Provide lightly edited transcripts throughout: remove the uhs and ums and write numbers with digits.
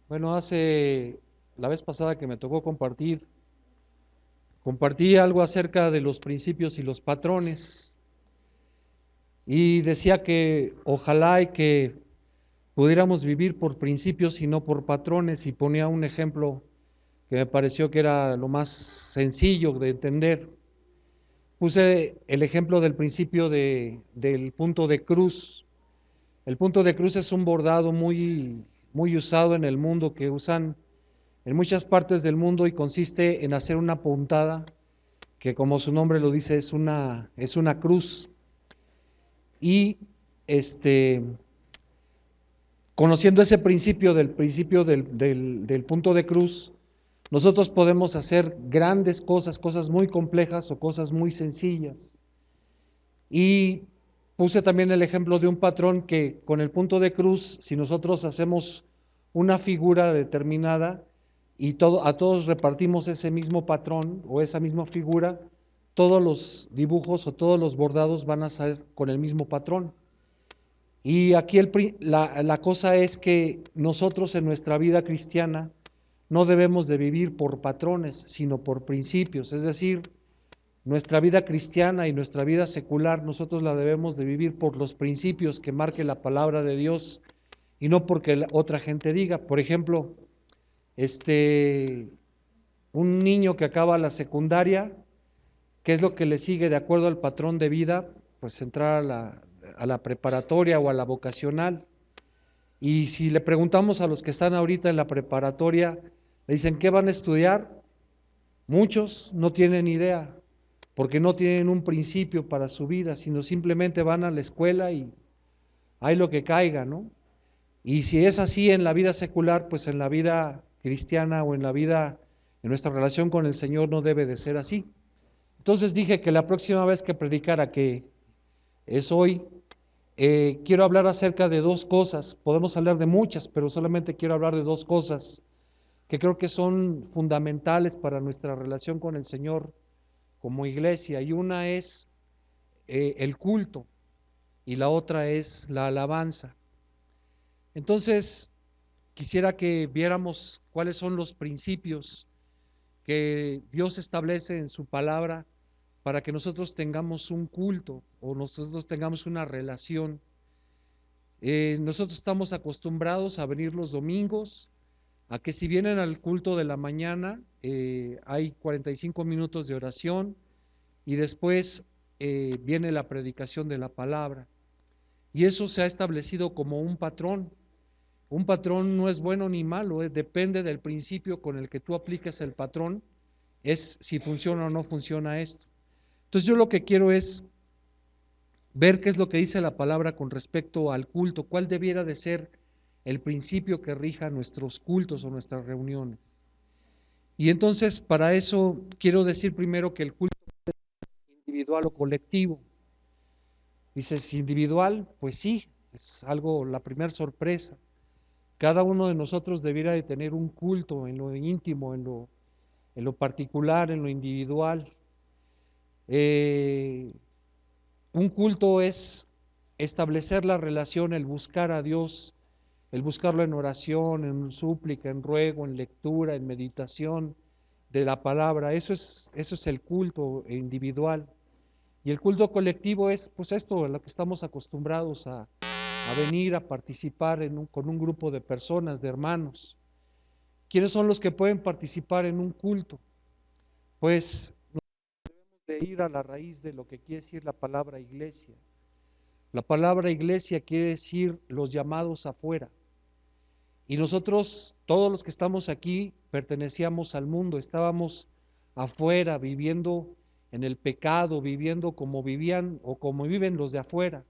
Bueno, hace la vez pasada que me tocó compartí algo acerca de los principios y los patrones y decía que ojalá y que pudiéramos vivir por principios y no por patrones y ponía un ejemplo que me pareció que era lo más sencillo de entender. Puse el ejemplo del principio del punto de cruz. El punto de cruz es un bordado muy usado en el mundo que usan en muchas partes del mundo y consiste en hacer una puntada que como su nombre lo dice es una cruz y este, conociendo ese principio del punto de cruz, nosotros podemos hacer grandes cosas, cosas muy complejas o cosas muy sencillas. Y puse también el ejemplo de un patrón que con el punto de cruz, si nosotros hacemos una figura determinada y a todos repartimos ese mismo patrón o esa misma figura, todos los dibujos o todos los bordados van a ser con el mismo patrón. Y aquí la cosa es que nosotros en nuestra vida cristiana no debemos de vivir por patrones, sino por principios. Es decir, nuestra vida cristiana y nuestra vida secular, nosotros la debemos de vivir por los principios que marque la palabra de Dios y no porque otra gente diga. Por ejemplo, este, un niño que acaba la secundaria, ¿qué es lo que le sigue de acuerdo al patrón de vida? Pues entrar a la preparatoria o a la vocacional. Y si le preguntamos a los que están ahorita en la preparatoria, le dicen, ¿qué van a estudiar? Muchos no tienen idea, porque no tienen un principio para su vida, sino simplemente van a la escuela y hay lo que caiga, ¿no? Y si es así en la vida secular, pues en la vida cristiana o en la vida, en nuestra relación con el Señor no debe de ser así. Entonces dije que la próxima vez que predicara, que es hoy, quiero hablar acerca de dos cosas. Podemos hablar de muchas, pero solamente quiero hablar de dos cosas que creo que son fundamentales para nuestra relación con el Señor como iglesia. Y una es el culto y la otra es la alabanza. Entonces, quisiera que viéramos cuáles son los principios que Dios establece en su palabra para que nosotros tengamos un culto o nosotros tengamos una relación. Nosotros estamos acostumbrados a venir los domingos, a que si vienen al culto de la mañana, hay 45 minutos de oración y después viene la predicación de la palabra. Y eso se ha establecido como un patrón. Un patrón no es bueno ni malo, depende del principio con el que tú apliques el patrón, es si funciona o no funciona esto. Entonces yo lo que quiero es ver qué es lo que dice la palabra con respecto al culto, cuál debiera de ser el principio que rija nuestros cultos o nuestras reuniones. Y entonces para eso quiero decir primero que el culto es individual o colectivo. Dices individual, pues sí, es algo, la primera sorpresa. Cada uno de nosotros debiera de tener un culto en lo íntimo, en lo particular, en lo individual. Eh, un culto es establecer la relación, el buscar a Dios, el buscarlo en oración, en súplica, en ruego, en lectura, en meditación de la palabra. Eso es el culto individual. Y el culto colectivo es pues esto, a lo que estamos acostumbrados a venir a participar con un grupo de personas, de hermanos. ¿Quiénes son los que pueden participar en un culto? Pues de ir a la raíz de lo que quiere decir la palabra iglesia. La palabra iglesia quiere decir los llamados afuera. Y nosotros, todos los que estamos aquí, pertenecíamos al mundo, estábamos afuera, viviendo en el pecado, viviendo como vivían o como viven los de afuera,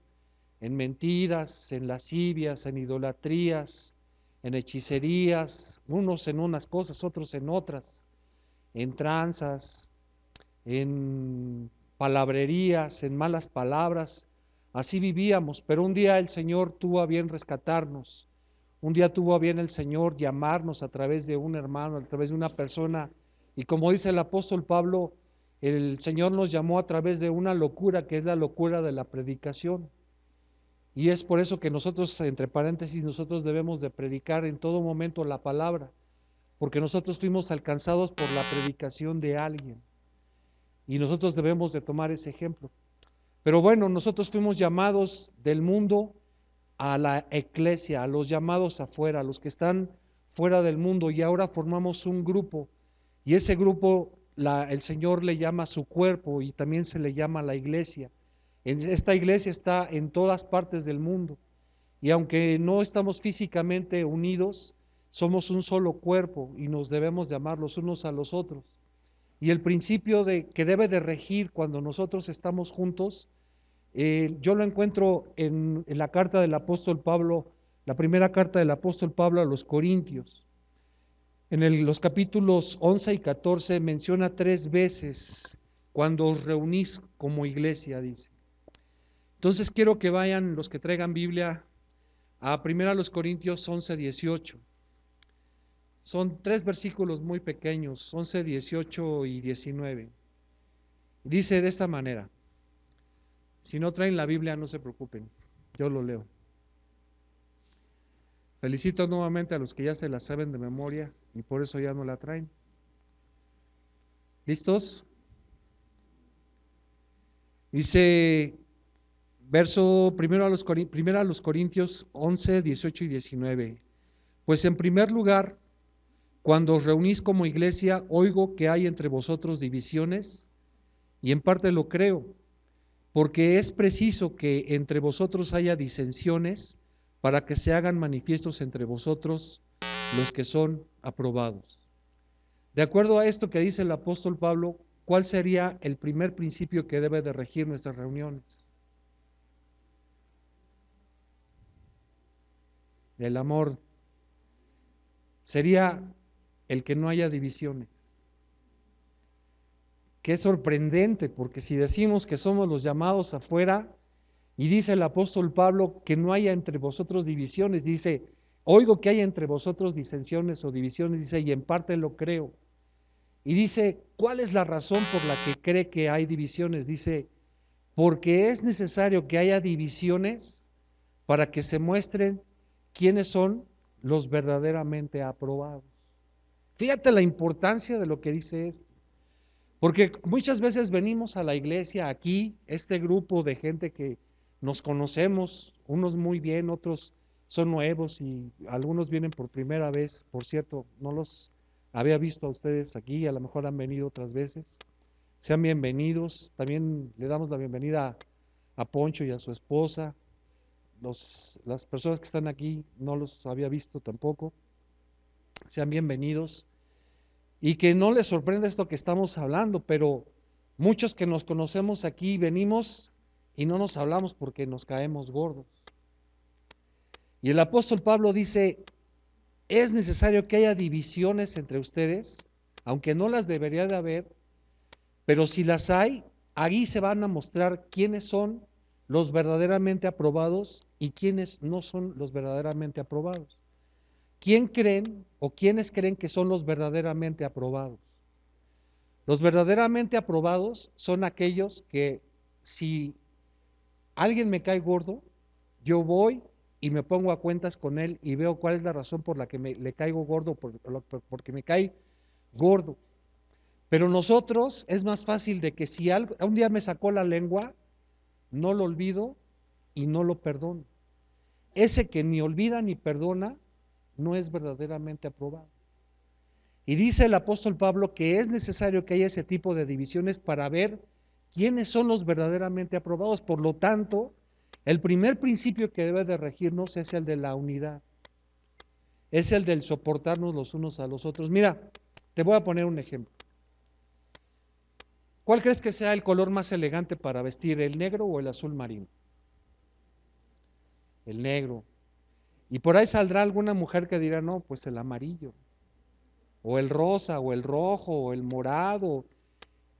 en mentiras, en lascivias, en idolatrías, en hechicerías, unos en unas cosas, otros en otras, en tranzas, en palabrerías, en malas palabras. Así vivíamos, pero un día el Señor tuvo a bien rescatarnos. Un día tuvo a bien el Señor llamarnos a través de un hermano, a través de una persona. Y como dice el apóstol Pablo, el Señor nos llamó a través de una locura que es la locura de la predicación. Y es por eso que nosotros, entre paréntesis, nosotros debemos de predicar en todo momento la palabra, porque nosotros fuimos alcanzados por la predicación de alguien y nosotros debemos de tomar ese ejemplo. Pero bueno, nosotros fuimos llamados del mundo a la eclesia, a los llamados afuera, a los que están fuera del mundo, y ahora formamos un grupo, y ese grupo el Señor le llama su cuerpo y también se le llama la iglesia. Esta iglesia está en todas partes del mundo, y aunque no estamos físicamente unidos, somos un solo cuerpo y nos debemos llamar los unos a los otros. Y el principio que debe de regir cuando nosotros estamos juntos, yo lo encuentro en la carta del apóstol Pablo, la primera carta del apóstol Pablo a los Corintios. En los capítulos 11 y 14 menciona 3 veces cuando os reunís como iglesia, dice. Entonces quiero que vayan los que traigan Biblia a 1 Corintios 11, 18. Son 3 versículos muy pequeños, 11, 18 y 19. Dice de esta manera. Si no traen la Biblia, no se preocupen, yo lo leo. Felicito nuevamente a los que ya se la saben de memoria y por eso ya no la traen. ¿Listos? Dice, verso primero a los Corintios 11, 18 y 19. Pues en primer lugar, cuando os reunís como iglesia, oigo que hay entre vosotros divisiones, y en parte lo creo, porque es preciso que entre vosotros haya disensiones para que se hagan manifiestos entre vosotros los que son aprobados. De acuerdo a esto que dice el apóstol Pablo, ¿cuál sería el primer principio que debe de regir nuestras reuniones? El amor. Sería el que no haya divisiones. Qué sorprendente, porque si decimos que somos los llamados afuera, y dice el apóstol Pablo que no haya entre vosotros divisiones, dice, oigo que hay entre vosotros disensiones o divisiones, dice, y en parte lo creo. Y dice, ¿cuál es la razón por la que cree que hay divisiones? Dice, porque es necesario que haya divisiones para que se muestren quiénes son los verdaderamente aprobados. Fíjate la importancia de lo que dice esto. Porque muchas veces venimos a la iglesia aquí, este grupo de gente que nos conocemos, unos muy bien, otros son nuevos y algunos vienen por primera vez. Por cierto, no los había visto a ustedes aquí, a lo mejor han venido otras veces. Sean bienvenidos. También le damos la bienvenida a Poncho y a su esposa. Las personas que están aquí no los había visto tampoco. Sean bienvenidos. Y que no les sorprenda esto que estamos hablando, pero muchos que nos conocemos aquí venimos y no nos hablamos porque nos caemos gordos. Y el apóstol Pablo dice, es necesario que haya divisiones entre ustedes, aunque no las debería de haber, pero si las hay, ahí se van a mostrar quiénes son los verdaderamente aprobados y quiénes no son los verdaderamente aprobados. ¿Quién creen o quiénes creen que son los verdaderamente aprobados? Los verdaderamente aprobados son aquellos que si alguien me cae gordo, yo voy y me pongo a cuentas con él y veo cuál es la razón por la que le caigo gordo, porque me cae gordo. Pero nosotros es más fácil de que si un día me sacó la lengua, no lo olvido y no lo perdono. Ese que ni olvida ni perdona no es verdaderamente aprobado. Y dice el apóstol Pablo que es necesario que haya ese tipo de divisiones para ver quiénes son los verdaderamente aprobados. Por lo tanto, el primer principio que debe de regirnos es el de la unidad. Es el del soportarnos los unos a los otros. Mira, te voy a poner un ejemplo. ¿Cuál crees que sea el color más elegante para vestir, el negro o el azul marino? El negro. Y por ahí saldrá alguna mujer que dirá, no, pues el amarillo, o el rosa, o el rojo, o el morado.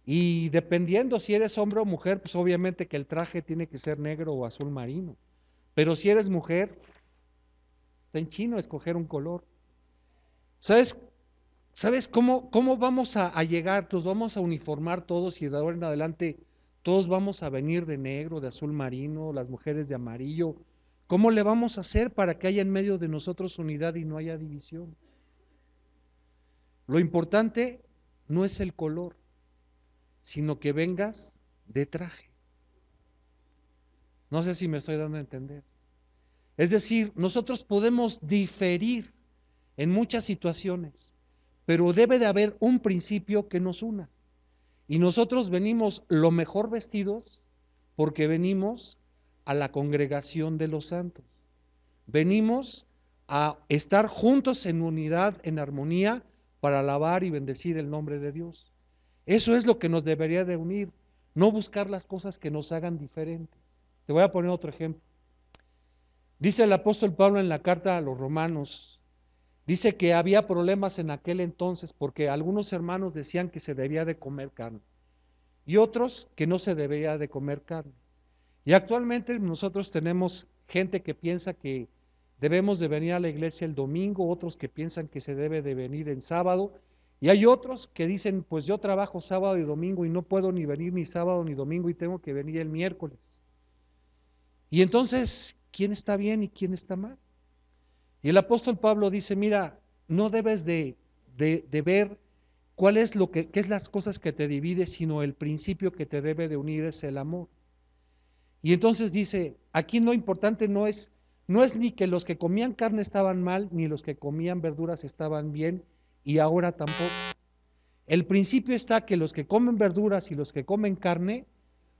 Y dependiendo si eres hombre o mujer, pues obviamente que el traje tiene que ser negro o azul marino. Pero si eres mujer, está en chino escoger un color. ¿Sabes cómo vamos a llegar? Nos vamos a uniformar todos y de ahora en adelante todos vamos a venir de negro, de azul marino, las mujeres de amarillo. ¿Cómo le vamos a hacer para que haya en medio de nosotros unidad y no haya división? Lo importante no es el color, sino que vengas de traje. No sé si me estoy dando a entender. Es decir, nosotros podemos diferir en muchas situaciones, pero debe de haber un principio que nos una. Y nosotros venimos lo mejor vestidos porque venimos a la congregación de los santos. Venimos a estar juntos en unidad, en armonía, para alabar y bendecir el nombre de Dios. Eso es lo que nos debería de unir, no buscar las cosas que nos hagan diferentes. Te voy a poner otro ejemplo. Dice el apóstol Pablo en la carta a los Romanos, dice que había problemas en aquel entonces porque algunos hermanos decían que se debía de comer carne y otros que no se debía de comer carne. Y actualmente nosotros tenemos gente que piensa que debemos de venir a la iglesia el domingo, otros que piensan que se debe de venir en sábado, y hay otros que dicen, pues yo trabajo sábado y domingo y no puedo ni venir ni sábado ni domingo y tengo que venir el miércoles. Y entonces, ¿quién está bien y quién está mal? Y el apóstol Pablo dice, mira, no debes de ver cuál es qué es las cosas que te divide, sino el principio que te debe de unir es el amor. Y entonces dice, aquí lo importante no es ni que los que comían carne estaban mal, ni los que comían verduras estaban bien, y ahora tampoco. El principio está que los que comen verduras y los que comen carne,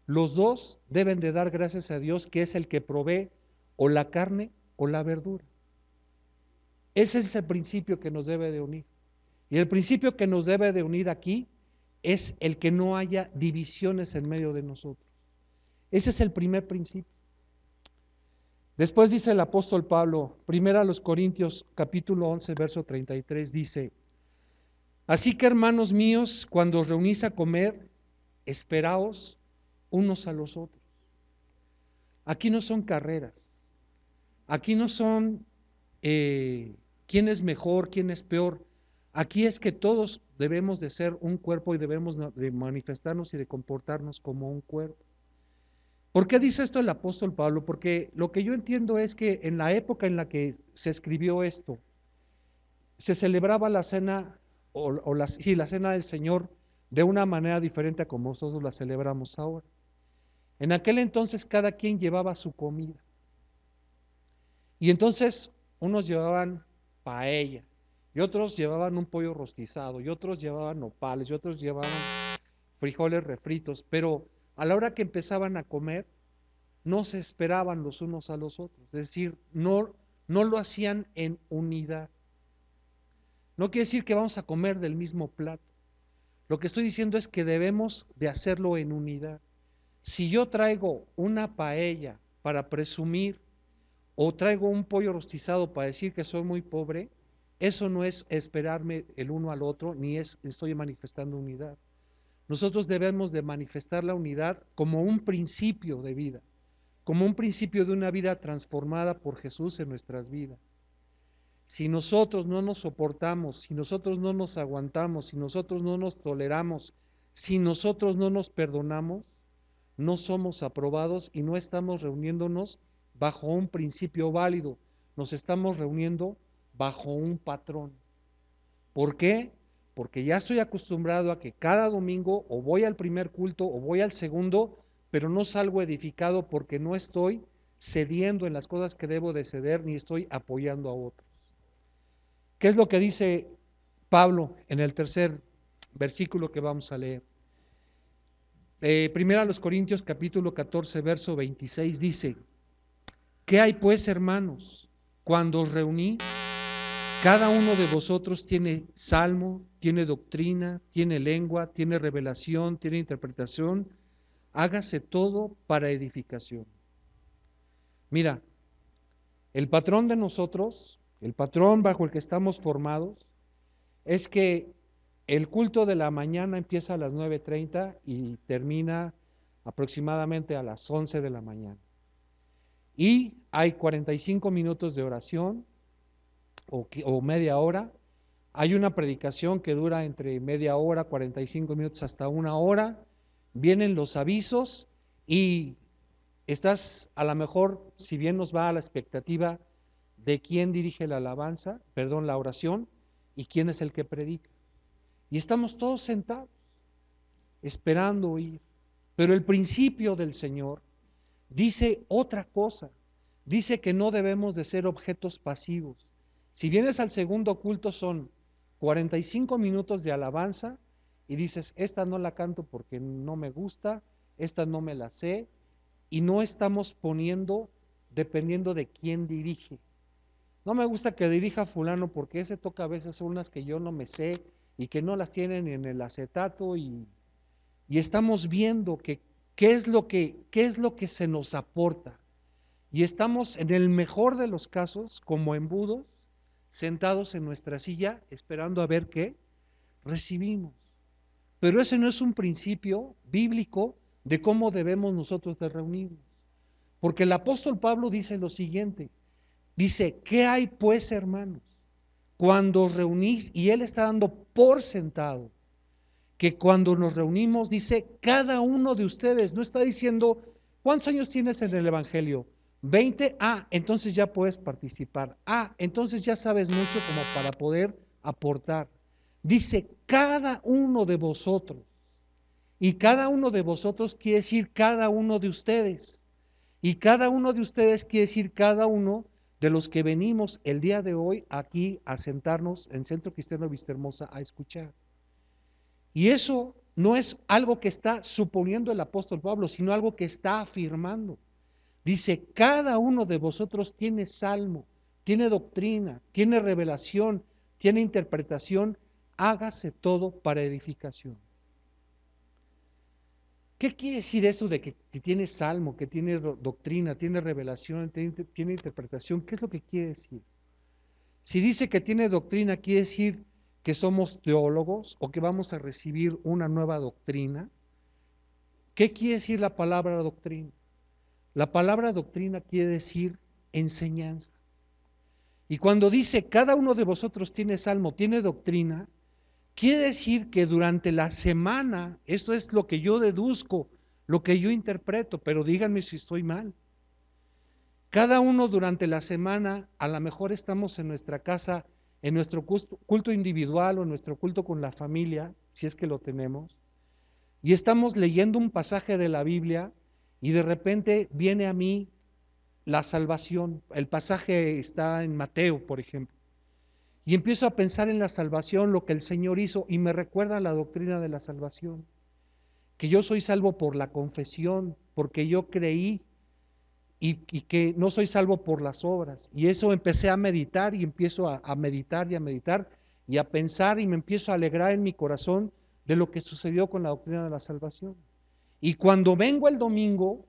los dos deben de dar gracias a Dios, que es el que provee o la carne o la verdura. Ese es el principio que nos debe de unir. Y el principio que nos debe de unir aquí es el que no haya divisiones en medio de nosotros. Ese es el primer principio. Después dice el apóstol Pablo, primero a los Corintios capítulo 11, verso 33, dice, así que hermanos míos, cuando os reunís a comer, esperaos unos a los otros. Aquí no son carreras, aquí no son quién es mejor, quién es peor. Aquí es que todos debemos de ser un cuerpo y debemos de manifestarnos y de comportarnos como un cuerpo. ¿Por qué dice esto el apóstol Pablo? Porque lo que yo entiendo es que en la época en la que se escribió esto, se celebraba la cena la cena del Señor de una manera diferente a como nosotros la celebramos ahora. En aquel entonces cada quien llevaba su comida. Y entonces unos llevaban paella, y otros llevaban un pollo rostizado, y otros llevaban nopales, y otros llevaban frijoles refritos, pero a la hora que empezaban a comer, no se esperaban los unos a los otros, es decir, no lo hacían en unidad. No quiere decir que vamos a comer del mismo plato. Lo que estoy diciendo es que debemos de hacerlo en unidad. Si yo traigo una paella para presumir o traigo un pollo rostizado para decir que soy muy pobre, eso no es esperarme el uno al otro, ni estoy manifestando unidad. Nosotros debemos de manifestar la unidad como un principio de vida, como un principio de una vida transformada por Jesús en nuestras vidas. Si nosotros no nos soportamos, si nosotros no nos aguantamos, si nosotros no nos toleramos, si nosotros no nos perdonamos, no somos aprobados y no estamos reuniéndonos bajo un principio válido, nos estamos reuniendo bajo un patrón. ¿Por qué? Porque ya estoy acostumbrado a que cada domingo o voy al primer culto o voy al segundo, pero no salgo edificado porque no estoy cediendo en las cosas que debo de ceder ni estoy apoyando a otros. ¿Qué es lo que dice Pablo en el tercer versículo que vamos a leer? Primera a los Corintios capítulo 14 verso 26 dice, ¿qué hay pues, hermanos? Cuando os reunís, cada uno de vosotros tiene salmo, tiene doctrina, tiene lengua, tiene revelación, tiene interpretación, hágase todo para edificación. Mira, el patrón de nosotros, el patrón bajo el que estamos formados, es que el culto de la mañana empieza a las 9:30 y termina aproximadamente a las 11 de la mañana. Y hay 45 minutos de oración o media hora. Hay una predicación que dura entre media hora, 45 minutos hasta una hora. Vienen los avisos y estás a lo mejor, si bien nos va a la expectativa de quién dirige la alabanza, perdón, la oración, y quién es el que predica. Y estamos todos sentados, esperando oír. Pero el principio del Señor dice otra cosa. Dice que no debemos de ser objetos pasivos. Si vienes al segundo culto son 45 minutos de alabanza y dices, esta no la canto porque no me gusta, esta no me la sé, y no estamos poniendo dependiendo de quién dirige. No me gusta que dirija fulano porque ese toca a veces unas que yo no me sé y que no las tienen en el acetato y estamos viendo que qué es lo que se nos aporta. Y estamos en el mejor de los casos como embudos, sentados en nuestra silla esperando a ver qué recibimos. Pero ese no es un principio bíblico de cómo debemos nosotros de reunirnos. Porque el apóstol Pablo dice lo siguiente, dice, ¿qué hay pues, hermanos? Cuando os reunís, y él está dando por sentado, que cuando nos reunimos, dice, cada uno de ustedes, no está diciendo, ¿cuántos años tienes en el Evangelio? 20, entonces ya puedes participar. Entonces ya sabes mucho como para poder aportar. Dice, cada uno de vosotros. Y cada uno de vosotros quiere decir cada uno de ustedes. Y cada uno de ustedes quiere decir cada uno de los que venimos el día de hoy aquí a sentarnos en Centro Cristiano Vistahermosa a escuchar. Y eso no es algo que está suponiendo el apóstol Pablo, sino algo que está afirmando. Dice, cada uno de vosotros tiene salmo, tiene doctrina, tiene revelación, tiene interpretación, hágase todo para edificación. ¿Qué quiere decir eso de que tiene salmo, que tiene doctrina, tiene revelación, tiene interpretación? ¿Qué es lo que quiere decir? Si dice que tiene doctrina, quiere decir que somos teólogos o que vamos a recibir una nueva doctrina. ¿Qué quiere decir la palabra doctrina? La palabra doctrina quiere decir enseñanza. Y cuando dice cada uno de vosotros tiene salmo, tiene doctrina, quiere decir que durante la semana, esto es lo que yo deduzco, lo que yo interpreto, pero díganme si estoy mal. Cada uno durante la semana, a lo mejor estamos en nuestra casa, en nuestro culto individual o en nuestro culto con la familia, si es que lo tenemos, y estamos leyendo un pasaje de la Biblia y de repente viene a mí la salvación. El pasaje está en Mateo, por ejemplo. Y empiezo a pensar en la salvación, lo que el Señor hizo, y me recuerda la doctrina de la salvación, que yo soy salvo por la confesión, porque yo creí, y que no soy salvo por las obras. Y eso empecé a meditar y empiezo a meditar y a meditar y a pensar y me empiezo a alegrar en mi corazón de lo que sucedió con la doctrina de la salvación. Y cuando vengo el domingo,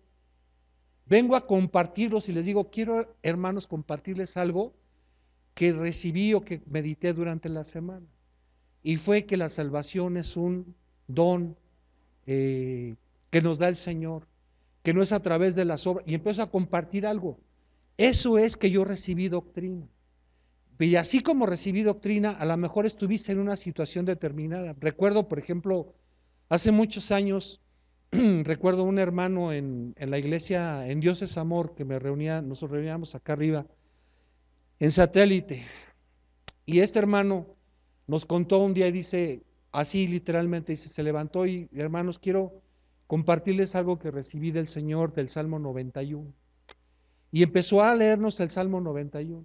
vengo a compartirlos y les digo, quiero, hermanos, compartirles algo que recibí o que medité durante la semana. Y fue que la salvación es un don que nos da el Señor, que no es a través de las obras. Y empiezo a compartir algo. Eso es que yo recibí doctrina. Y así como recibí doctrina, a lo mejor estuviste en una situación determinada. Recuerdo, por ejemplo, hace muchos años, recuerdo un hermano en la iglesia, en Dios es Amor, que nos reuníamos acá arriba, en Satélite. Y este hermano nos contó un día y dice, así literalmente, dice, se levantó y hermanos, quiero compartirles algo que recibí del Señor del Salmo 91. Y empezó a leernos el Salmo 91.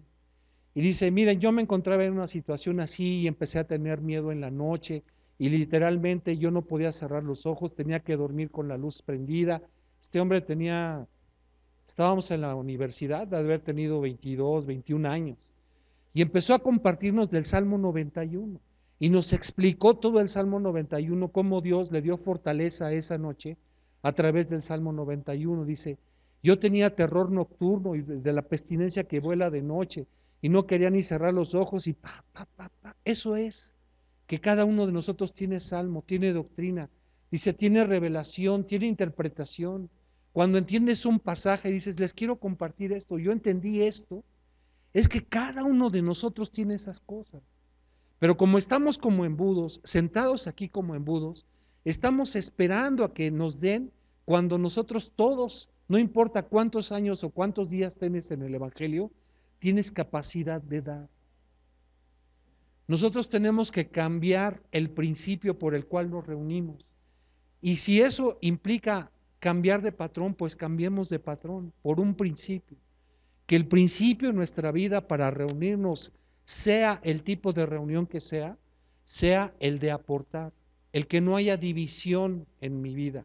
Y dice, miren, yo me encontraba en una situación así y empecé a tener miedo en la noche y literalmente yo no podía cerrar los ojos, tenía que dormir con la luz prendida. Este hombre estábamos en la universidad, de haber tenido 22, 21 años. Y empezó a compartirnos del Salmo 91 y nos explicó todo el Salmo 91, cómo Dios le dio fortaleza esa noche a través del Salmo 91. Dice, yo tenía terror nocturno y de la pestilencia que vuela de noche y no quería ni cerrar los ojos y Eso es que cada uno de nosotros tiene salmo, tiene doctrina, dice, tiene revelación, tiene interpretación. Cuando entiendes un pasaje dices, les quiero compartir esto, yo entendí esto. Es que cada uno de nosotros tiene esas cosas. Pero como estamos como embudos, sentados aquí como embudos, estamos esperando a que nos den cuando nosotros todos No importa cuántos años o cuántos días tienes en el Evangelio, tienes capacidad de dar. Nosotros tenemos que cambiar el principio por el cual nos reunimos. Y si eso implica cambiar de patrón, pues cambiemos de patrón por un principio. Que el principio en nuestra vida para reunirnos, sea el tipo de reunión que sea el de aportar, el que no haya división en mi vida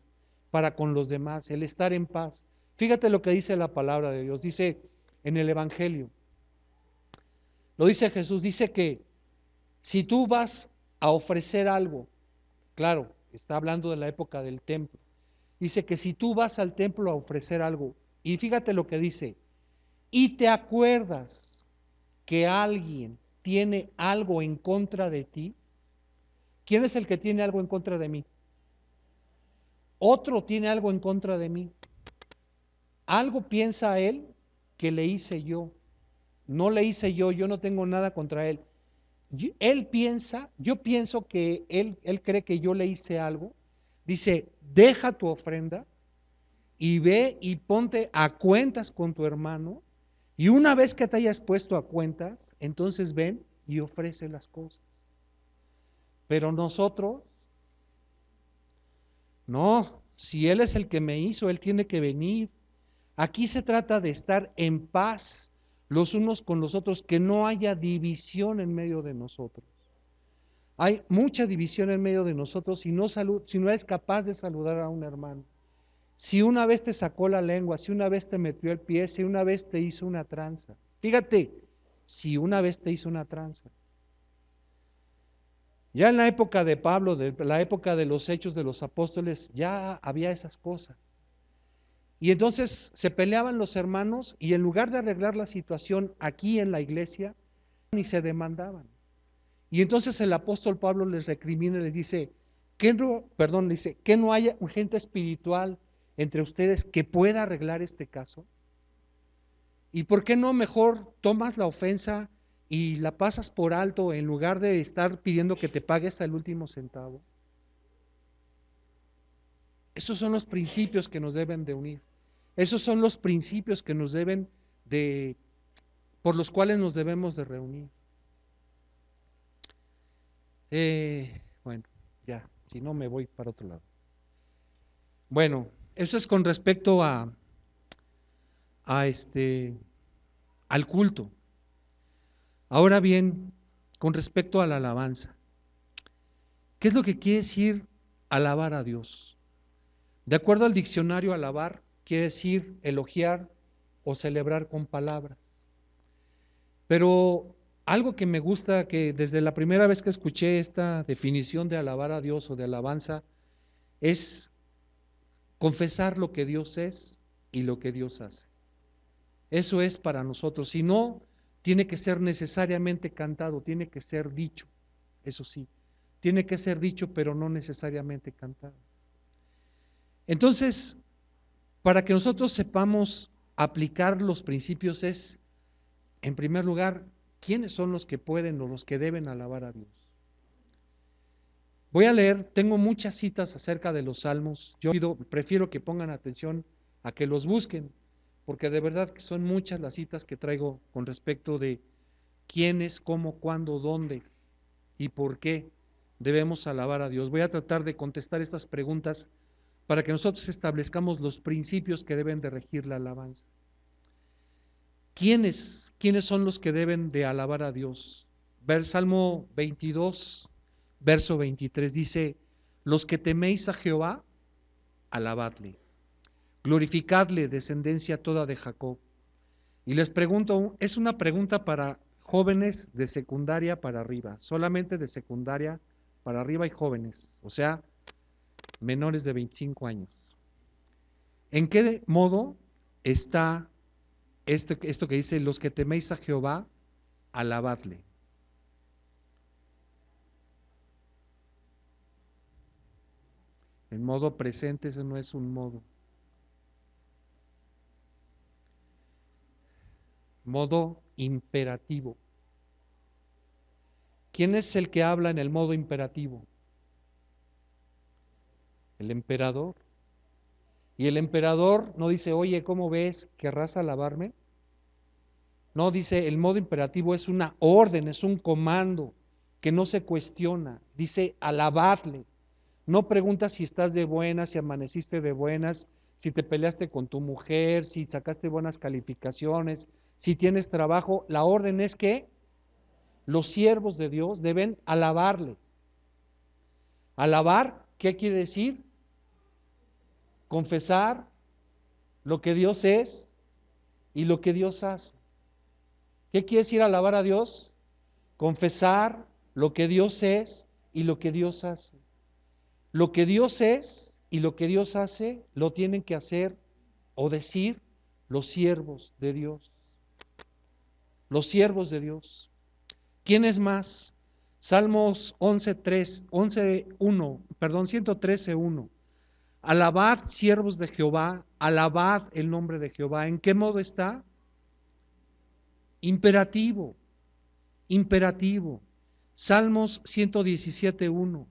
para con los demás, el estar en paz. Fíjate lo que dice la palabra de Dios, dice en el Evangelio, lo dice Jesús, dice que si tú vas a ofrecer algo, claro, está hablando de la época del templo, dice que si tú vas al templo a ofrecer algo, y fíjate lo que dice, y te acuerdas que alguien tiene algo en contra de ti, ¿quién es el que tiene algo en contra de mí? Otro tiene algo en contra de mí. Algo piensa él que le hice yo. No le hice yo no tengo nada contra él. Él piensa, yo pienso que él cree que yo le hice algo. Dice, deja tu ofrenda y ve y ponte a cuentas con tu hermano. Y una vez que te hayas puesto a cuentas, entonces ven y ofrece las cosas. Pero nosotros, no, si Él es el que me hizo, Él tiene que venir. Aquí se trata de estar en paz los unos con los otros, que no haya división en medio de nosotros. Hay mucha división en medio de nosotros si no eres capaz de saludar a un hermano. Si una vez te sacó la lengua, si una vez te metió el pie, si una vez te hizo una tranza. Fíjate, si una vez te hizo una tranza. Ya en la época de Pablo, de la época de los hechos de los apóstoles, ya había esas cosas. Y entonces se peleaban los hermanos y en lugar de arreglar la situación aquí en la iglesia, ni se demandaban. Y entonces el apóstol Pablo les recrimina y les dice, que no haya gente espiritual entre ustedes que pueda arreglar este caso. ¿Y por qué no mejor tomas la ofensa y la pasas por alto en lugar de estar pidiendo que te pagues el último centavo? Esos son los principios que nos deben de unir. Esos son los principios que nos deben por los cuales nos debemos de reunir. Bueno, ya, si no me voy para otro lado. Bueno, eso es con respecto al culto. Ahora bien, con respecto a la alabanza, ¿qué es lo que quiere decir alabar a Dios? De acuerdo al diccionario, alabar quiere decir elogiar o celebrar con palabras. Pero algo que me gusta, que desde la primera vez que escuché esta definición de alabar a Dios o de alabanza, es confesar lo que Dios es y lo que Dios hace. Eso es para nosotros. Si no, tiene que ser necesariamente cantado, tiene que ser dicho, eso sí. Tiene que ser dicho, pero no necesariamente cantado. Entonces, para que nosotros sepamos aplicar los principios es, en primer lugar, ¿quiénes son los que pueden o los que deben alabar a Dios? Voy a leer, tengo muchas citas acerca de los salmos. Yo prefiero que pongan atención a que los busquen, porque de verdad que son muchas las citas que traigo con respecto de quiénes, cómo, cuándo, dónde y por qué debemos alabar a Dios. Voy a tratar de contestar estas preguntas para que nosotros establezcamos los principios que deben de regir la alabanza. ¿Quiénes son los que deben de alabar a Dios? Salmo 22, verso 23 dice, los que teméis a Jehová, alabadle, glorificadle, descendencia toda de Jacob. Y les pregunto, es una pregunta para jóvenes de secundaria para arriba, solamente de secundaria para arriba y jóvenes, o sea, menores de 25 años. ¿En qué modo está esto que dice, los que teméis a Jehová, alabadle? En modo presente, ese no es un modo. Modo imperativo. ¿Quién es el que habla en el modo imperativo? El emperador. Y el emperador no dice, oye, ¿cómo ves? ¿Querrás alabarme? No, dice, el modo imperativo es una orden, es un comando que no se cuestiona. Dice, alabadle. No pregunta si estás de buenas, si amaneciste de buenas, si te peleaste con tu mujer, si sacaste buenas calificaciones, si tienes trabajo. La orden es que los siervos de Dios deben alabarle. Alabar, ¿qué quiere decir? Confesar lo que Dios es y lo que Dios hace. ¿Qué quiere decir alabar a Dios? Confesar lo que Dios es y lo que Dios hace. Lo que Dios es y lo que Dios hace lo tienen que hacer o decir los siervos de Dios. Los siervos de Dios. ¿Quién es más? Salmos 113:1. Alabad, siervos de Jehová, alabad el nombre de Jehová. ¿En qué modo está? Imperativo, imperativo. Salmos 117:1.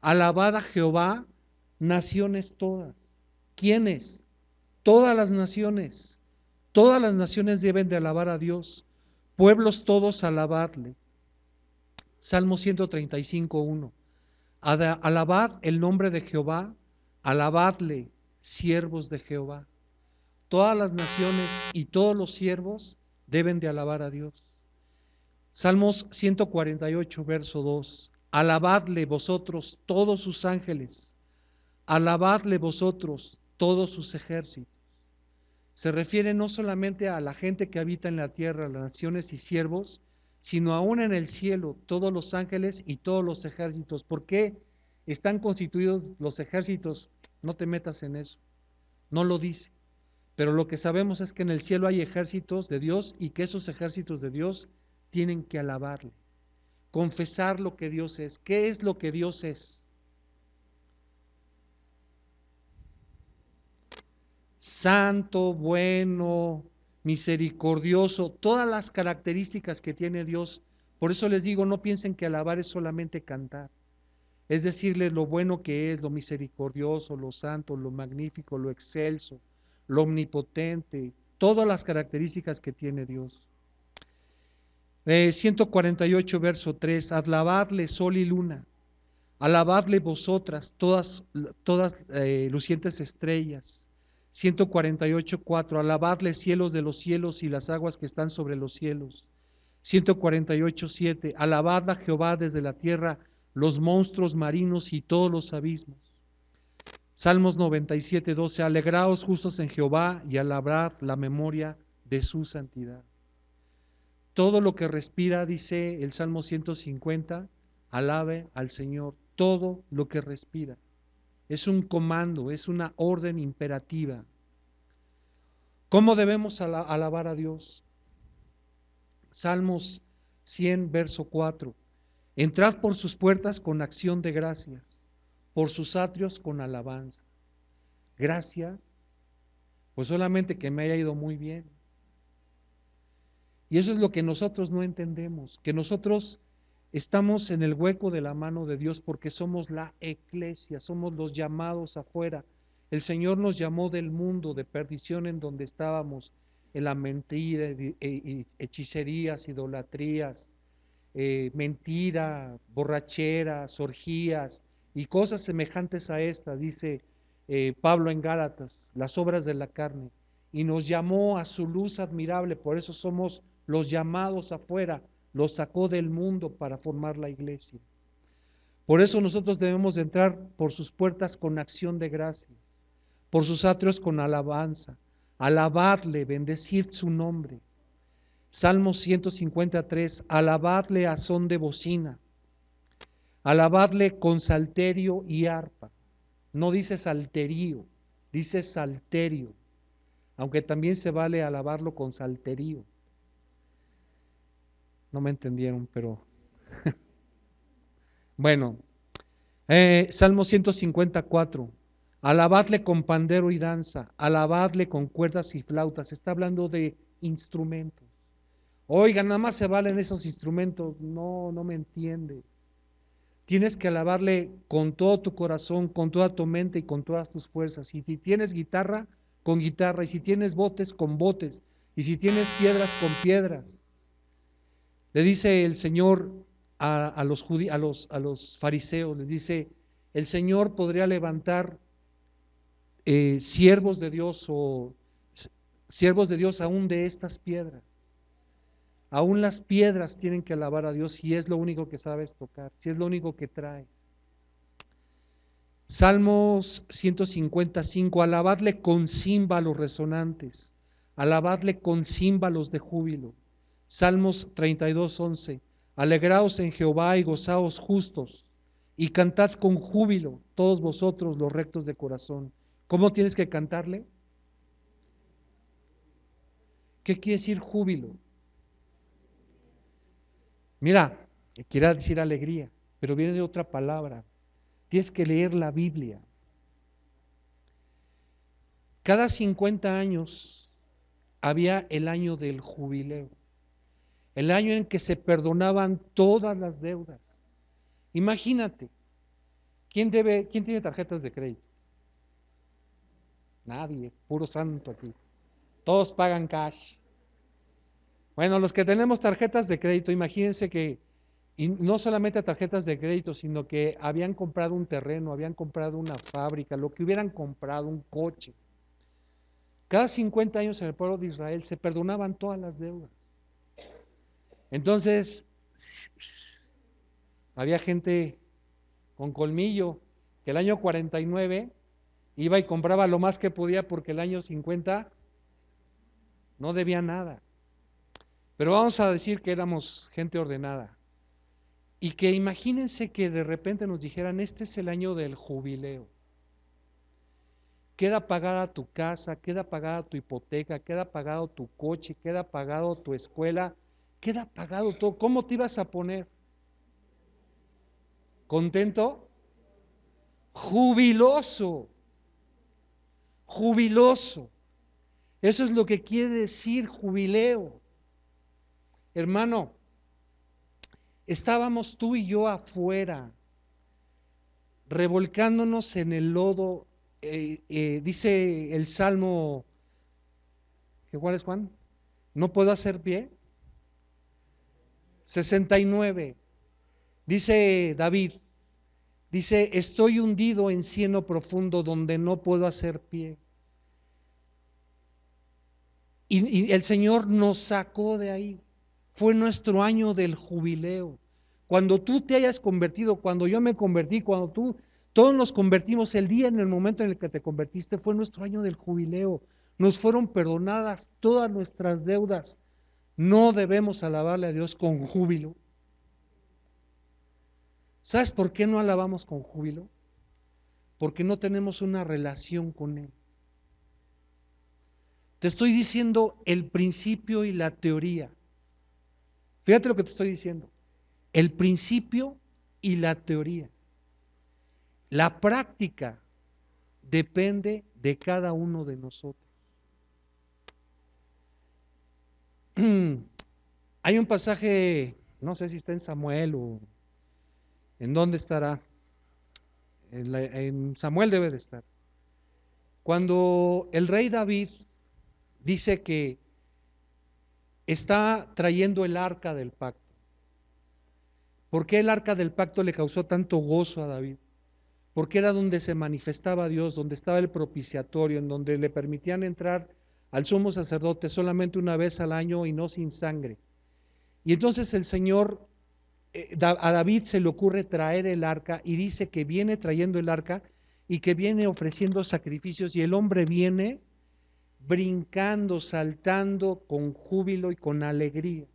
Alabad a Jehová, naciones todas. ¿Quiénes? Todas las naciones. Todas las naciones deben de alabar a Dios. Pueblos todos alabadle. Salmo 135:1. Alabad el nombre de Jehová, alabadle, siervos de Jehová. Todas las naciones y todos los siervos deben de alabar a Dios. Salmos 148:2. Alabadle vosotros todos sus ángeles, alabadle vosotros todos sus ejércitos. Se refiere no solamente a la gente que habita en la tierra, las naciones y siervos, sino aún en el cielo, todos los ángeles y todos los ejércitos. ¿Por qué están constituidos los ejércitos? No te metas en eso, no lo dice. Pero lo que sabemos es que en el cielo hay ejércitos de Dios y que esos ejércitos de Dios tienen que alabarle, confesar lo que Dios es. ¿Qué es lo que Dios es? Santo, bueno, misericordioso, todas las características que tiene Dios. Por eso les digo, no piensen que alabar es solamente cantar. Es decirle lo bueno que es, lo misericordioso, lo santo, lo magnífico, lo excelso, lo omnipotente, todas las características que tiene Dios. 148:3. Alabadle sol y luna, alabadle vosotras, todas lucientes estrellas. 148:4. Alabadle cielos de los cielos y las aguas que están sobre los cielos. 148:7. Alabad a Jehová desde la tierra, los monstruos marinos y todos los abismos. Salmos 97:12. Alegraos justos en Jehová y alabad la memoria de su santidad. Todo lo que respira, dice el Salmo 150, alabe al Señor. Todo lo que respira. Es un comando, es una orden imperativa. ¿Cómo debemos alabar a Dios? Salmos 100:4. Entrad por sus puertas con acción de gracias, por sus atrios con alabanza. Gracias, pues solamente que me haya ido muy bien. Y eso es lo que nosotros no entendemos, que nosotros estamos en el hueco de la mano de Dios porque somos la eclesia, somos los llamados afuera. El Señor nos llamó del mundo de perdición en donde estábamos, en la mentira, hechicerías, idolatrías, mentira, borracheras, orgías y cosas semejantes a esta, dice Pablo en Gálatas, las obras de la carne, y nos llamó a su luz admirable. Por eso somos los llamados afuera, los sacó del mundo para formar la iglesia. Por eso nosotros debemos de entrar por sus puertas con acción de gracias, por sus atrios con alabanza, alabadle, bendecid su nombre. Salmo 153, alabadle a son de bocina, alabadle con salterio y arpa. No dice salterio, dice salterio, aunque también se vale alabarlo con salterio. No me entendieron, pero bueno. Salmo 154, alabadle con pandero y danza, alabadle con cuerdas y flautas. Está hablando de instrumentos. Oigan, nada más se valen esos instrumentos. No, no me entiendes. Tienes que alabarle con todo tu corazón, con toda tu mente y con todas tus fuerzas. Y si tienes guitarra, con guitarra. Y si tienes botes, con botes. Y si tienes piedras, con piedras. Le dice el Señor a los fariseos, les dice, el Señor podría levantar siervos de Dios o siervos de Dios aún de estas piedras. Aún las piedras tienen que alabar a Dios si es lo único que sabes tocar, si es lo único que traes. Salmos 155, alabadle con címbalos resonantes, alabadle con címbalos de júbilo. Salmos 32, 11, alegraos en Jehová y gozaos justos, y cantad con júbilo todos vosotros los rectos de corazón. ¿Cómo tienes que cantarle? ¿Qué quiere decir júbilo? Mira, quiere decir alegría, pero viene de otra palabra. Tienes que leer la Biblia. Cada 50 años había el año del jubileo, el año en que se perdonaban todas las deudas. Imagínate, ¿quién tiene tarjetas de crédito? Nadie, puro santo aquí. Todos pagan cash. Bueno, los que tenemos tarjetas de crédito, imagínense que, y no solamente tarjetas de crédito, sino que habían comprado un terreno, habían comprado una fábrica, lo que hubieran comprado, un coche. Cada 50 años en el pueblo de Israel se perdonaban todas las deudas. Entonces, había gente con colmillo que el año 49 iba y compraba lo más que podía porque el año 50 no debía nada. Pero vamos a decir que éramos gente ordenada. Y que imagínense que de repente nos dijeran, este es el año del jubileo. Queda pagada tu casa, queda pagada tu hipoteca, queda pagado tu coche, queda pagado tu escuela, queda pagado todo. ¿Cómo te ibas a poner? ¿Contento? Jubiloso. Jubiloso. Eso es lo que quiere decir jubileo. Hermano, estábamos tú y yo afuera, revolcándonos en el lodo. Dice el Salmo, ¿cuál es, Juan? ¿No puedo hacer pie? 69. Dice David, dice, estoy hundido en cieno profundo donde no puedo hacer pie. Y el Señor nos sacó de ahí. Fue nuestro año del jubileo. Cuando tú te hayas convertido, cuando yo me convertí, cuando todos nos convertimos, el día en el momento en el que te convertiste, fue nuestro año del jubileo. Nos fueron perdonadas todas nuestras deudas. No debemos alabarle a Dios con júbilo. ¿Sabes por qué no alabamos con júbilo? Porque no tenemos una relación con Él. Te estoy diciendo el principio y la teoría. Fíjate lo que te estoy diciendo. El principio y la teoría. La práctica depende de cada uno de nosotros. Hay un pasaje, no sé si está en Samuel o en dónde estará. En Samuel debe de estar. Cuando el rey David dice que está trayendo el arca del pacto. ¿Por qué el arca del pacto le causó tanto gozo a David? Porque era donde se manifestaba Dios, donde estaba el propiciatorio, en donde le permitían entrar al sumo sacerdote solamente una vez al año y no sin sangre. Y entonces el Señor, a David se le ocurre traer el arca y dice que viene trayendo el arca y que viene ofreciendo sacrificios y el hombre viene brincando, saltando con júbilo y con alegría.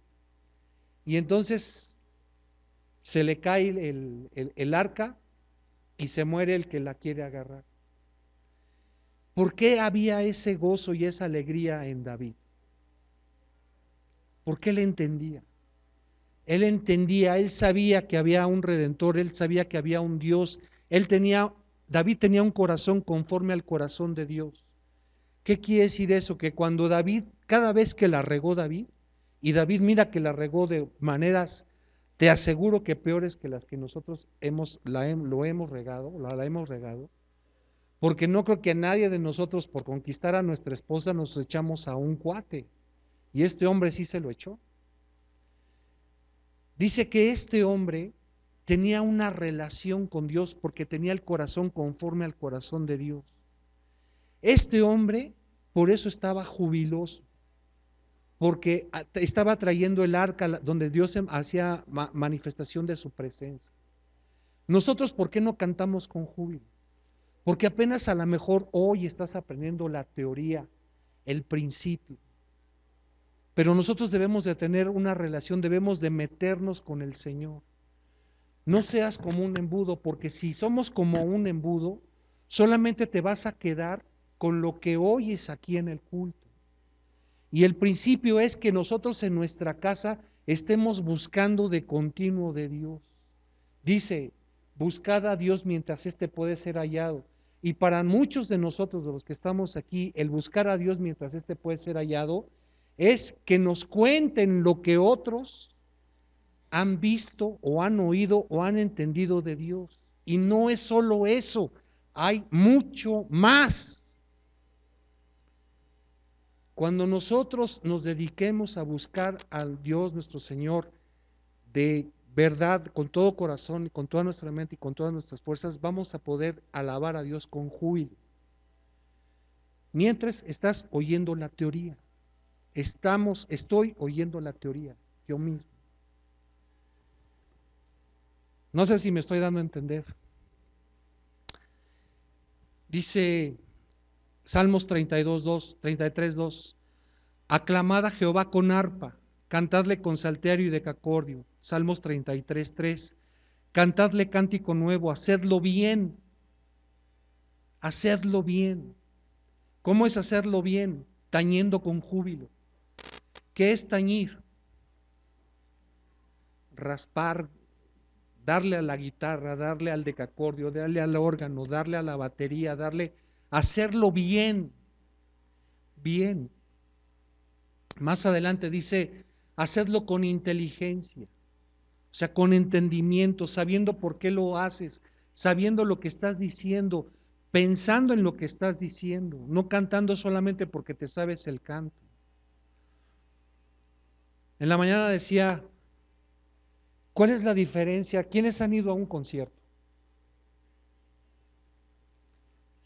Y entonces se le cae el arca y se muere el que la quiere agarrar. ¿Por qué había ese gozo y esa alegría en David? Porque él entendía. Él entendía, él sabía que había un redentor, él sabía que había un Dios. David tenía un corazón conforme al corazón de Dios. ¿Qué quiere decir eso? Que cuando David, cada vez que la regó David, y David mira que la regó de maneras te aseguro que peores que las que nosotros lo hemos regado, la hemos regado, porque no creo que a nadie de nosotros por conquistar a nuestra esposa nos echamos a un cuate, y este hombre sí se lo echó. Dice que este hombre tenía una relación con Dios porque tenía el corazón conforme al corazón de Dios. Este hombre por eso estaba jubiloso, porque estaba trayendo el arca donde Dios hacía manifestación de su presencia. Nosotros, ¿por qué no cantamos con júbilo? Porque apenas a lo mejor hoy estás aprendiendo la teoría, el principio. Pero nosotros debemos de tener una relación, debemos de meternos con el Señor. No seas como un embudo, porque si somos como un embudo, solamente te vas a quedar con lo que oyes aquí en el culto. Y el principio es que nosotros en nuestra casa estemos buscando de continuo de Dios. Dice, buscad a Dios mientras éste puede ser hallado. Y para muchos de nosotros, de los que estamos aquí, el buscar a Dios mientras éste puede ser hallado, es que nos cuenten lo que otros han visto o han oído o han entendido de Dios. Y no es solo eso, hay mucho más. Cuando nosotros nos dediquemos a buscar al Dios nuestro Señor de verdad, con todo corazón, con toda nuestra mente y con todas nuestras fuerzas, vamos a poder alabar a Dios con júbilo. Mientras estás oyendo la teoría, estoy oyendo la teoría, yo mismo. No sé si me estoy dando a entender. Dice Salmos 33:2, aclamad a Jehová con arpa, cantadle con salterio y decacordio. Salmos 33:3, cantadle cántico nuevo, hacedlo bien, hacedlo bien. ¿Cómo es hacerlo bien? Tañendo con júbilo. ¿Qué es tañir? Raspar, darle a la guitarra, darle al decacordio, darle al órgano, darle a la batería, hacerlo bien, bien. Más adelante dice, hacedlo con inteligencia, o sea, con entendimiento, sabiendo por qué lo haces, sabiendo lo que estás diciendo, pensando en lo que estás diciendo, no cantando solamente porque te sabes el canto. En la mañana decía, ¿cuál es la diferencia? ¿Quiénes han ido a un concierto?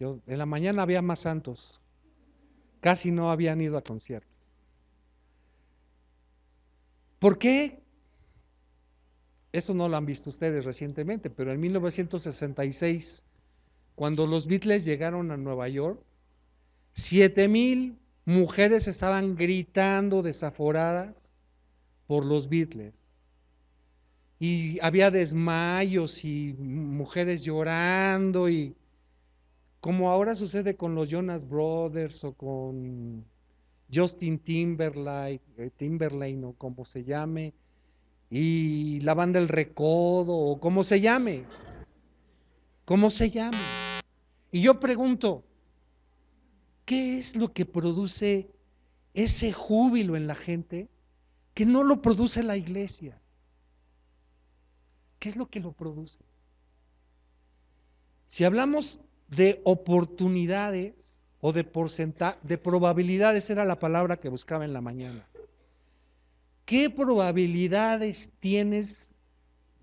En la mañana había más santos, casi no habían ido a conciertos. ¿Por qué? Eso no lo han visto ustedes recientemente, pero en 1966, cuando los Beatles llegaron a Nueva York, 7,000 mujeres estaban gritando desaforadas por los Beatles. Y había desmayos y mujeres llorando, y como ahora sucede con los Jonas Brothers o con Justin Timberlake o como se llame, y la banda El Recodo o como se llame, Y yo pregunto, ¿qué es lo que produce ese júbilo en la gente que no lo produce la iglesia? ¿Qué es lo que lo produce? Si hablamos de oportunidades o de porcentaje, de probabilidades, era la palabra que buscaba en la mañana. ¿Qué probabilidades tienes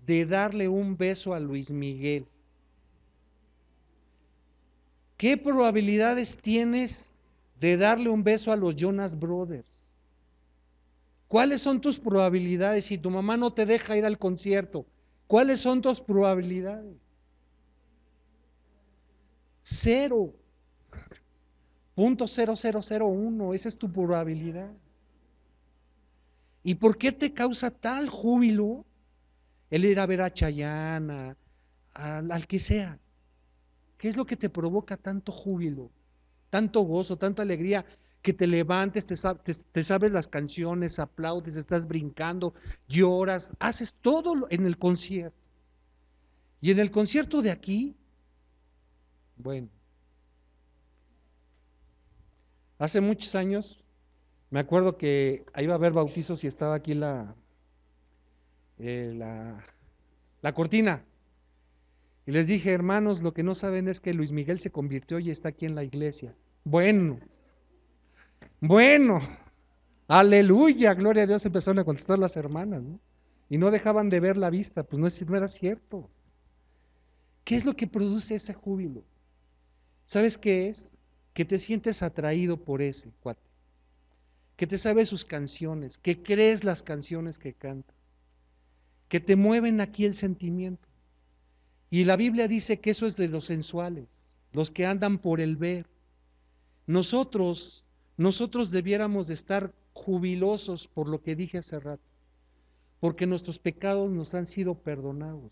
de darle un beso a Luis Miguel? ¿Qué probabilidades tienes de darle un beso a los Jonas Brothers? ¿Cuáles son tus probabilidades si tu mamá no te deja ir al concierto? ¿Cuáles son tus probabilidades? 0.0001, esa es tu probabilidad. ¿Y por qué te causa tal júbilo el ir a ver a Chayanne, al que sea? ¿Qué es lo que te provoca tanto júbilo, tanto gozo, tanta alegría, que te levantes, te sabes las canciones, aplaudes, estás brincando, lloras, haces todo en el concierto? Y en el concierto de aquí, bueno, hace muchos años, me acuerdo que iba a haber bautizos y estaba aquí la cortina. Y les dije, hermanos, lo que no saben es que Luis Miguel se convirtió y está aquí en la iglesia. Bueno, bueno, aleluya, gloria a Dios, empezaron a contestar las hermanas, ¿no? Y no dejaban de ver la vista, pues no era cierto. ¿Qué es lo que produce ese júbilo? ¿Sabes qué es? Que te sientes atraído por ese cuate, que te sabes sus canciones, que crees las canciones que cantas, que te mueven aquí el sentimiento. Y la Biblia dice que eso es de los sensuales, los que andan por el ver. Nosotros debiéramos de estar jubilosos por lo que dije hace rato, porque nuestros pecados nos han sido perdonados.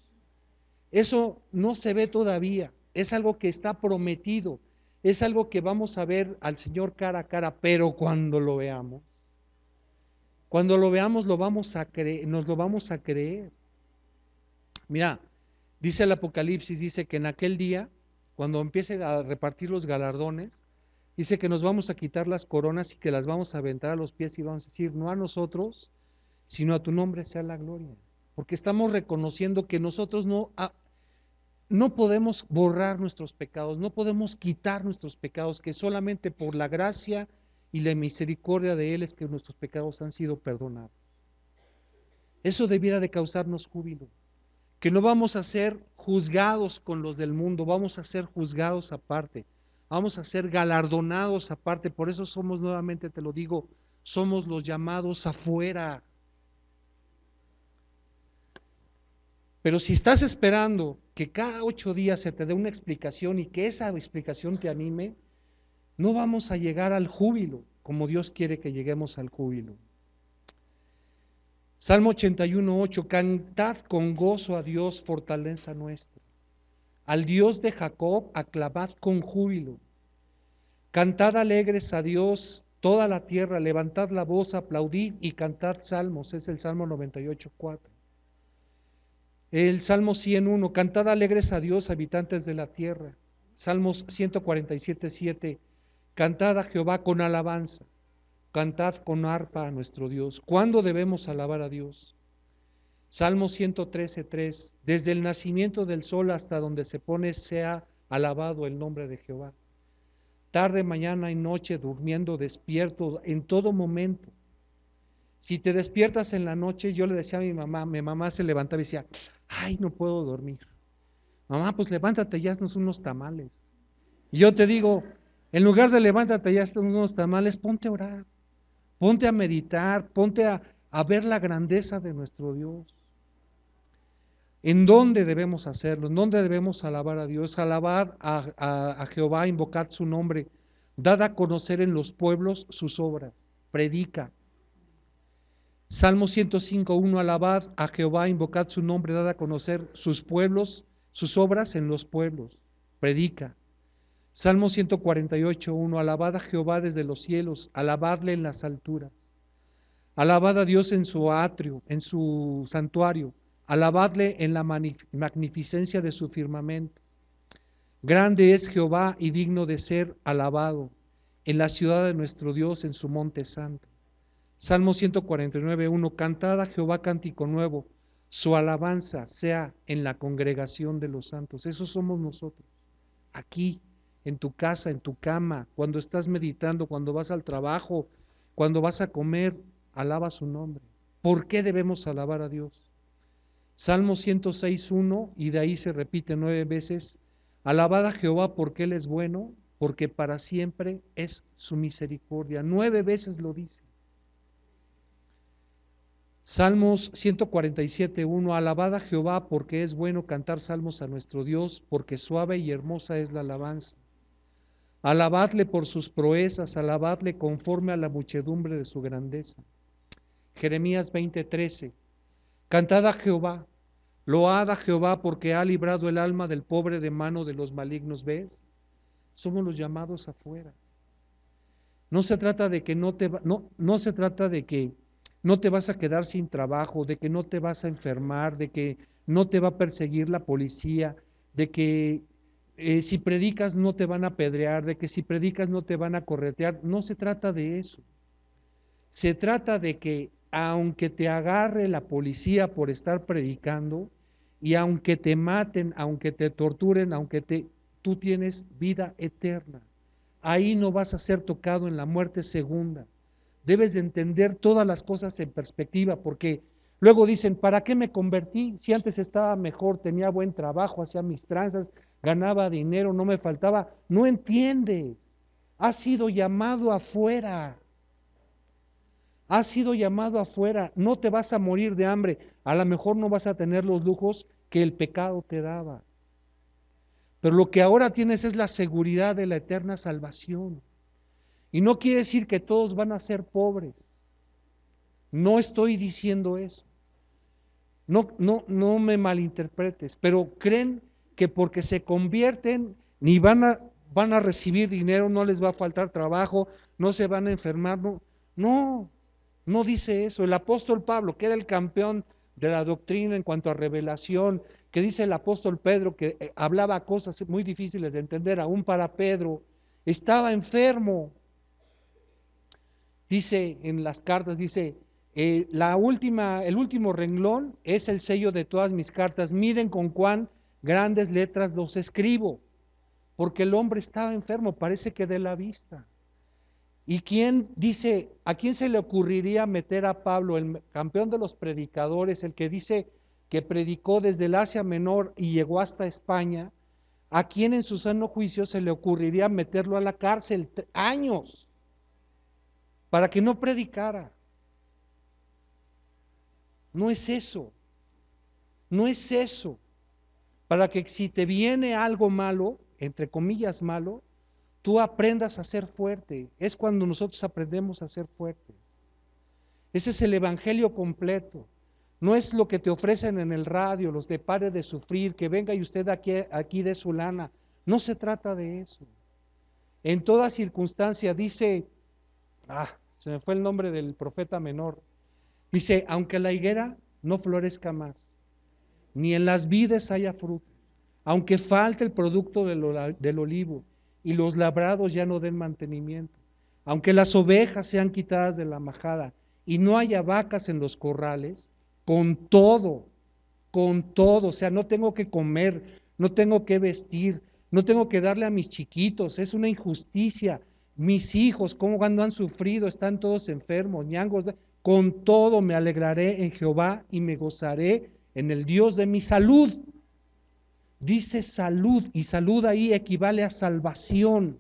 Eso no se ve todavía, es algo que está prometido, es algo que vamos a ver al Señor cara a cara, pero cuando lo veamos lo vamos a creer, nos lo vamos a creer. Mira, dice el Apocalipsis, dice que en aquel día, cuando empiecen a repartir los galardones, dice que nos vamos a quitar las coronas y que las vamos a aventar a los pies y vamos a decir, no a nosotros, sino a tu nombre sea la gloria. Porque estamos reconociendo que nosotros no podemos borrar nuestros pecados, no podemos quitar nuestros pecados, que solamente por la gracia y la misericordia de Él es que nuestros pecados han sido perdonados. Eso debiera de causarnos júbilo, que no vamos a ser juzgados con los del mundo, vamos a ser juzgados aparte, vamos a ser galardonados aparte. Por eso somos, nuevamente te lo digo, somos los llamados afuera. Pero si estás esperando que cada 8 días se te dé una explicación y que esa explicación te anime, no vamos a llegar al júbilo como Dios quiere que lleguemos al júbilo. Salmo 81:8, cantad con gozo a Dios, fortaleza nuestra. Al Dios de Jacob aclamad con júbilo. Cantad alegres a Dios toda la tierra, levantad la voz, aplaudid y cantad salmos. Es el Salmo 98:4. El Salmo 101, cantad alegres a Dios, habitantes de la tierra. Salmos 147:7, cantad a Jehová con alabanza, cantad con arpa a nuestro Dios. ¿Cuándo debemos alabar a Dios? Salmo 113:3, desde el nacimiento del sol hasta donde se pone, sea alabado el nombre de Jehová. Tarde, mañana y noche, durmiendo, despierto, en todo momento. Si te despiertas en la noche, yo le decía a mi mamá se levantaba y decía, ay, no puedo dormir. Mamá, pues levántate y haznos unos tamales. Y yo te digo, en lugar de levántate y haznos unos tamales, ponte a orar, ponte a meditar, ponte a ver la grandeza de nuestro Dios. ¿En dónde debemos hacerlo? ¿En dónde debemos alabar a Dios? Alabad a Jehová, invocad su nombre, dad a conocer en los pueblos sus obras, predica. Salmo 105:1, alabad a Jehová, invocad su nombre, dad a conocer sus pueblos, sus obras en los pueblos, predica. Salmo 148:1, alabad a Jehová desde los cielos, alabadle en las alturas. Alabad a Dios en su atrio, en su santuario, alabadle en la magnificencia de su firmamento. Grande es Jehová y digno de ser alabado en la ciudad de nuestro Dios, en su monte santo. Salmo 149:1, cantad a Jehová cántico nuevo, su alabanza sea en la congregación de los santos. Esos somos nosotros, aquí, en tu casa, en tu cama, cuando estás meditando, cuando vas al trabajo, cuando vas a comer, alaba su nombre. ¿Por qué debemos alabar a Dios? Salmo 106:1, y de ahí se repite 9 veces, alabad a Jehová porque Él es bueno, porque para siempre es su misericordia. 9 veces lo dice. Salmos 147:1, alabad a Jehová porque es bueno, cantar salmos a nuestro Dios, porque suave y hermosa es la alabanza. Alabadle por sus proezas, alabadle conforme a la muchedumbre de su grandeza. Jeremías 20:13, cantad a Jehová, load a Jehová porque ha librado el alma del pobre de mano de los malignos. ¿Ves? Somos los llamados afuera. No se trata de que no se trata de que no te vas a quedar sin trabajo, de que no te vas a enfermar, de que no te va a perseguir la policía, de que si predicas no te van a apedrear, de que si predicas no te van a corretear. No se trata de eso. Se trata de que aunque te agarre la policía por estar predicando, y aunque te maten, aunque te torturen, tú tienes vida eterna. Ahí no vas a ser tocado en la muerte segunda. Debes de entender todas las cosas en perspectiva, porque luego dicen, ¿para qué me convertí? Si antes estaba mejor, tenía buen trabajo, hacía mis tranzas, ganaba dinero, no me faltaba. No entiendes. Has sido llamado afuera. Has sido llamado afuera. No te vas a morir de hambre. A lo mejor no vas a tener los lujos que el pecado te daba. Pero lo que ahora tienes es la seguridad de la eterna salvación. Y no quiere decir que todos van a ser pobres. No estoy diciendo eso. No me malinterpretes, pero creen que porque se convierten ni van a recibir dinero, no les va a faltar trabajo, no se van a enfermar. No dice eso. El apóstol Pablo, que era el campeón de la doctrina en cuanto a revelación, que dice el apóstol Pedro que hablaba cosas muy difíciles de entender, aún para Pedro, estaba enfermo. Dice en las cartas, dice, el último renglón es el sello de todas mis cartas. Miren con cuán grandes letras los escribo, porque el hombre estaba enfermo, parece que de la vista. ¿Y quién dice, a quién se le ocurriría meter a Pablo, el campeón de los predicadores, el que dice que predicó desde el Asia Menor y llegó hasta España? ¿A quién en su sano juicio se le ocurriría meterlo a la cárcel años para que no predicara? No es eso, no es eso. Para que si te viene algo malo, entre comillas malo, tú aprendas a ser fuerte. Es cuando nosotros aprendemos a ser fuertes. Ese es el evangelio completo. No es lo que te ofrecen en el radio, los de pare de sufrir, que venga y usted aquí de su lana. No se trata de eso. En toda circunstancia dice, se me fue el nombre del profeta menor. Dice, aunque la higuera no florezca más, ni en las vides haya fruto, aunque falte el producto del olivo y los labrados ya no den mantenimiento, aunque las ovejas sean quitadas de la majada y no haya vacas en los corrales, con todo, o sea, no tengo que comer, no tengo que vestir, no tengo que darle a mis chiquitos, es una injusticia. Mis hijos, cómo cuando han sufrido, están todos enfermos, ñangos, con todo me alegraré en Jehová y me gozaré en el Dios de mi salud. Dice salud, y salud ahí equivale a salvación.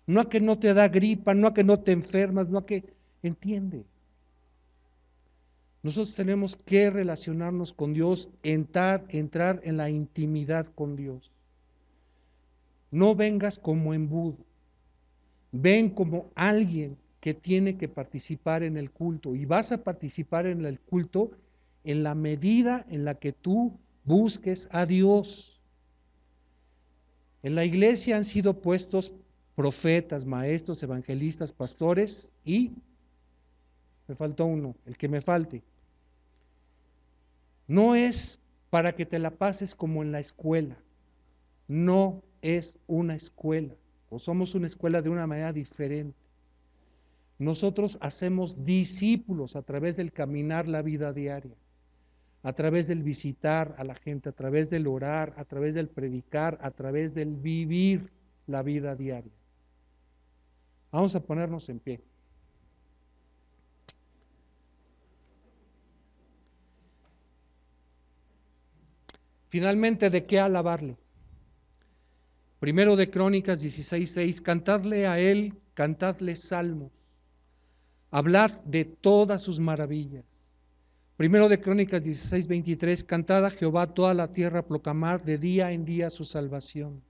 No a que no te da gripa, no a que no te enfermas, no a que, entiende. Nosotros tenemos que relacionarnos con Dios, entrar en la intimidad con Dios. No vengas como embudo, ven como alguien que tiene que participar en el culto, y vas a participar en el culto en la medida en la que tú busques a Dios. En la iglesia han sido puestos profetas, maestros, evangelistas, pastores, y me faltó uno, el que me falte. No es para que te la pases como en la escuela. No es una escuela, o somos una escuela de una manera diferente. Nosotros hacemos discípulos a través del caminar la vida diaria, a través del visitar a la gente, a través del orar, a través del predicar, a través del vivir la vida diaria. Vamos a ponernos en pie. Finalmente, ¿de qué alabarle? Primero de Crónicas 16:6, cantadle a él, cantadle salmos, hablad de todas sus maravillas. Primero de Crónicas 16:23, cantad a Jehová toda la tierra, proclamad de día en día su salvación.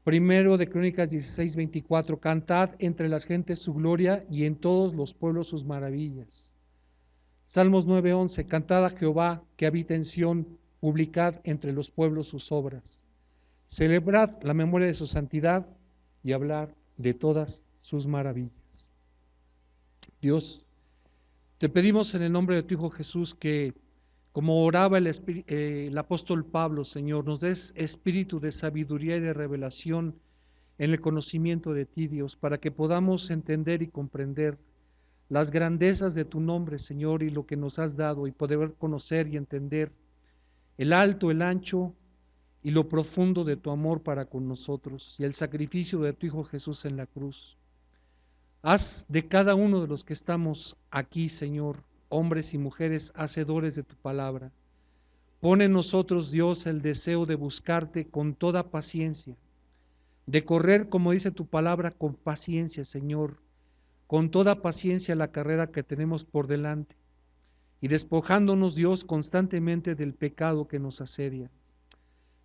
Primero de Crónicas 16:24, cantad entre las gentes su gloria y en todos los pueblos sus maravillas. Salmos 9:11, cantad a Jehová que habita en Sión, publicad entre los pueblos sus obras. Celebrad la memoria de su santidad y hablad de todas sus maravillas. Dios, te pedimos en el nombre de tu Hijo Jesús que, como oraba el apóstol Pablo, Señor, nos des espíritu de sabiduría y de revelación en el conocimiento de ti, Dios, para que podamos entender y comprender las grandezas de tu nombre, Señor, y lo que nos has dado, y poder conocer y entender el alto, el ancho y lo profundo de tu amor para con nosotros, y el sacrificio de tu Hijo Jesús en la cruz. Haz de cada uno de los que estamos aquí, Señor, hombres y mujeres hacedores de tu palabra. Pon en nosotros, Dios, el deseo de buscarte con toda paciencia, de correr, como dice tu palabra, con paciencia, Señor, con toda paciencia la carrera que tenemos por delante, y despojándonos, Dios, constantemente del pecado que nos asedia.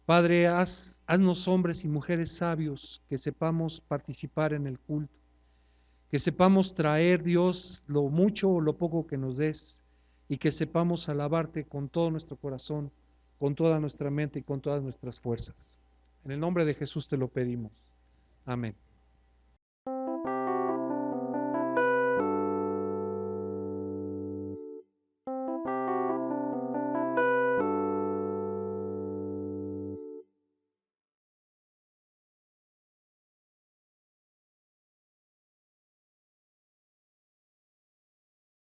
Padre, haznos hombres y mujeres sabios, que sepamos participar en el culto, que sepamos traer, Dios, lo mucho o lo poco que nos des, y que sepamos alabarte con todo nuestro corazón, con toda nuestra mente y con todas nuestras fuerzas. En el nombre de Jesús te lo pedimos. Amén.